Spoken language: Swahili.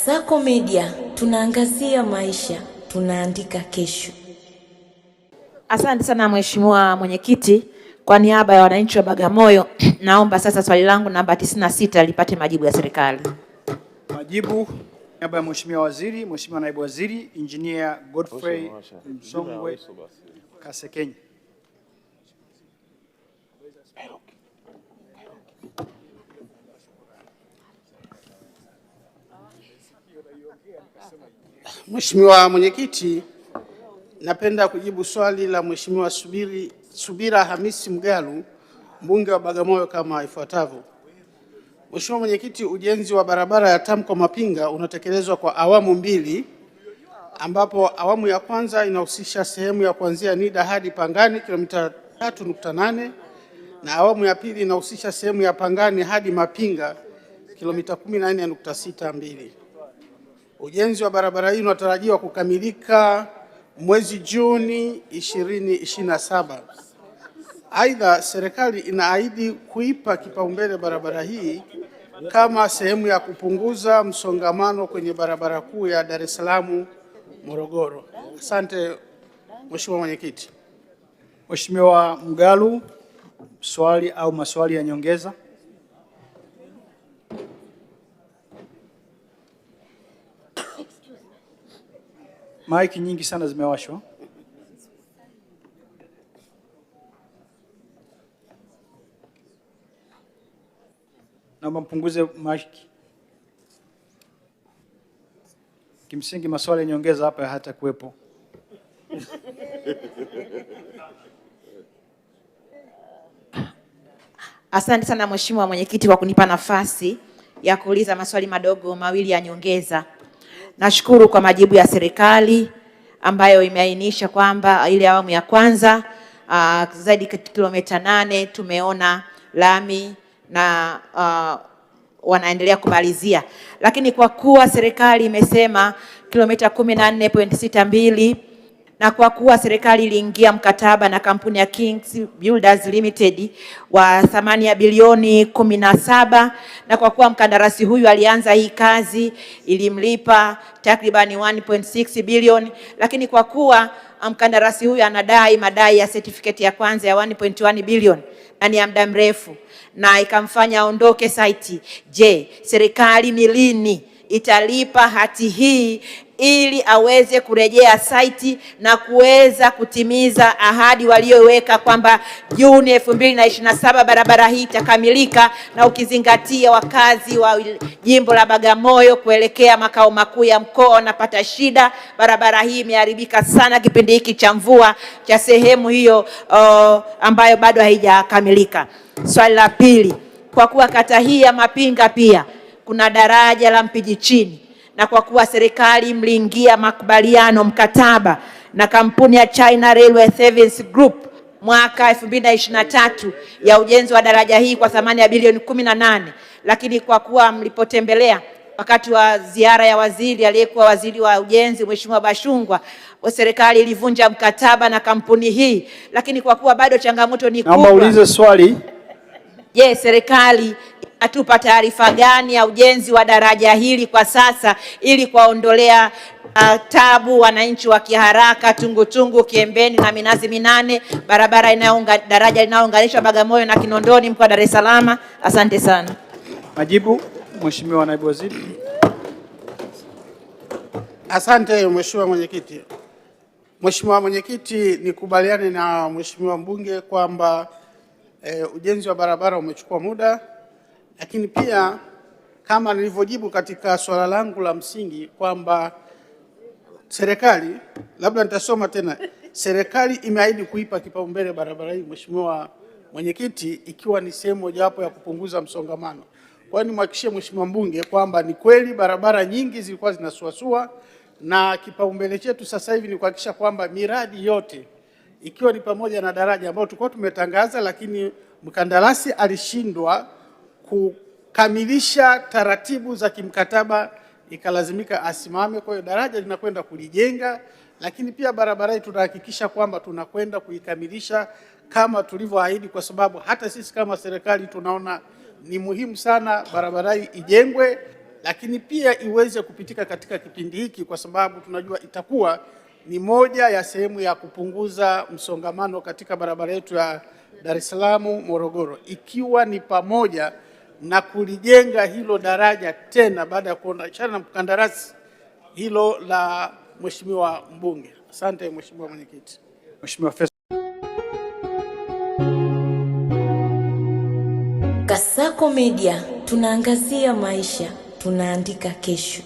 Sako Media, tunaangazia maisha, tunaandika kesho. Asante sana Mheshimiwa Mwenyekiti. Kwa niaba ya wananchi wa Bagamoyo, naomba sasa swali langu namba 96 lipate majibu ya serikali. Majibu niaba ya Mheshimiwa Waziri, Mheshimiwa Naibu Waziri, Engineer Godfrey Msongwe Kasekenya. Mheshimiwa Mwenyekiti, napenda kujibu swali la Mheshimiwa Subira Hamisi Mgalu, mbunge wa Bagamoyo kama ifuatavyo. Mheshimiwa Mwenyekiti, ujenzi wa barabara ya Tamko Mapinga unatekelezwa kwa awamu mbili, ambapo awamu ya kwanza inahusisha sehemu ya kuanzia Nida hadi Pangani kilomita 3.8 na awamu ya pili inahusisha sehemu ya Pangani hadi Mapinga kilomita 14.62. Ujenzi wa barabara hii unatarajiwa kukamilika mwezi Juni 2027. Aidha, serikali inaahidi kuipa kipaumbele barabara hii kama sehemu ya kupunguza msongamano kwenye barabara kuu ya Dar es Salaam Morogoro. Asante Mheshimiwa Mwenyekiti. Mheshimiwa Mgalu, swali au maswali ya nyongeza? Maiki nyingi sana zimewashwa. Naomba mpunguze maiki. Kimsingi maswali ya nyongeza hapa hata kuwepo. Asante sana Mheshimiwa Mwenyekiti kwa kunipa nafasi ya kuuliza maswali madogo mawili ya nyongeza. Nashukuru kwa majibu ya serikali ambayo imeainisha kwamba ile awamu ya kwanza zaidi kilomita 8 tumeona lami na wanaendelea kumalizia. Lakini kwa kuwa serikali imesema kilomita 14.62 na kwa kuwa serikali iliingia mkataba na kampuni ya Kings Builders Limited wa thamani ya bilioni 17, na kwa kuwa mkandarasi huyu alianza hii kazi ilimlipa takribani 1.6 bilioni, lakini kwa kuwa mkandarasi huyu anadai madai ya certificate ya kwanza ya 1.1 bilioni na ni ya muda mrefu na ikamfanya aondoke site, je, serikali ni lini italipa hati hii ili aweze kurejea site na kuweza kutimiza ahadi walioweka kwamba Juni 2027 barabara hii itakamilika, na ukizingatia wakazi wa jimbo la Bagamoyo kuelekea makao makuu ya mkoa wanapata shida. Barabara hii imeharibika sana kipindi hiki cha mvua cha sehemu hiyo ambayo bado haijakamilika. Swali la pili, kwa kuwa kata hii ya Mapinga pia kuna daraja la Mpiji Chini, na kwa kuwa serikali mliingia makubaliano mkataba na kampuni ya China Railway Service Group mwaka 2023 ya ujenzi wa daraja hii kwa thamani ya bilioni 18, lakini kwa kuwa mlipotembelea wakati wa ziara ya waziri aliyekuwa waziri wa ujenzi Mheshimiwa Bashungwa, serikali ilivunja mkataba na kampuni hii, lakini kwa kuwa bado changamoto ni kubwa. Naomba ulize swali. Je, serikali atupa taarifa gani ya ujenzi wa daraja hili kwa sasa ili kuwaondolea tabu wananchi wa Kiharaka, Tungutungu, Kiembeni na Minazi Minane, daraja linalounganisha Bagamoyo na Kinondoni mkoa wa Dar es Salaam? Asante sana. Majibu, Mheshimiwa Naibu Waziri. Asante Mheshimiwa Mwenyekiti. Mheshimiwa Mwenyekiti, nikubaliane na Mheshimiwa mbunge kwamba ujenzi wa barabara umechukua muda, lakini pia kama nilivyojibu katika swala langu la msingi kwamba serikali, labda nitasoma tena, serikali imeahidi kuipa kipaumbele barabara hii Mheshimiwa Mwenyekiti, ikiwa ni sehemu mojawapo ya kupunguza msongamano. Kwa hiyo nimhakikishie Mheshimiwa mbunge kwamba ni kweli barabara nyingi zilikuwa zinasuasua, na kipaumbele chetu sasa hivi ni kuhakikisha kwamba miradi yote ikiwa ni pamoja na daraja ambalo tulikuwa tumetangaza, lakini mkandarasi alishindwa kukamilisha taratibu za kimkataba ikalazimika asimame. Kwa hiyo daraja linakwenda kulijenga, lakini pia barabara hii tunahakikisha kwamba tunakwenda kuikamilisha kama tulivyoahidi, kwa sababu hata sisi kama serikali tunaona ni muhimu sana barabara hii ijengwe lakini pia iweze kupitika katika kipindi hiki, kwa sababu tunajua itakuwa ni moja ya sehemu ya kupunguza msongamano katika barabara yetu ya Dar es Salaam Morogoro, ikiwa ni pamoja na kulijenga hilo daraja tena baada ya kuondoshana na mkandarasi hilo la Mheshimiwa mbunge. Asante Mheshimiwa Mwenyekiti. Mheshimiwa Kasako Media, tunaangazia maisha, tunaandika kesho.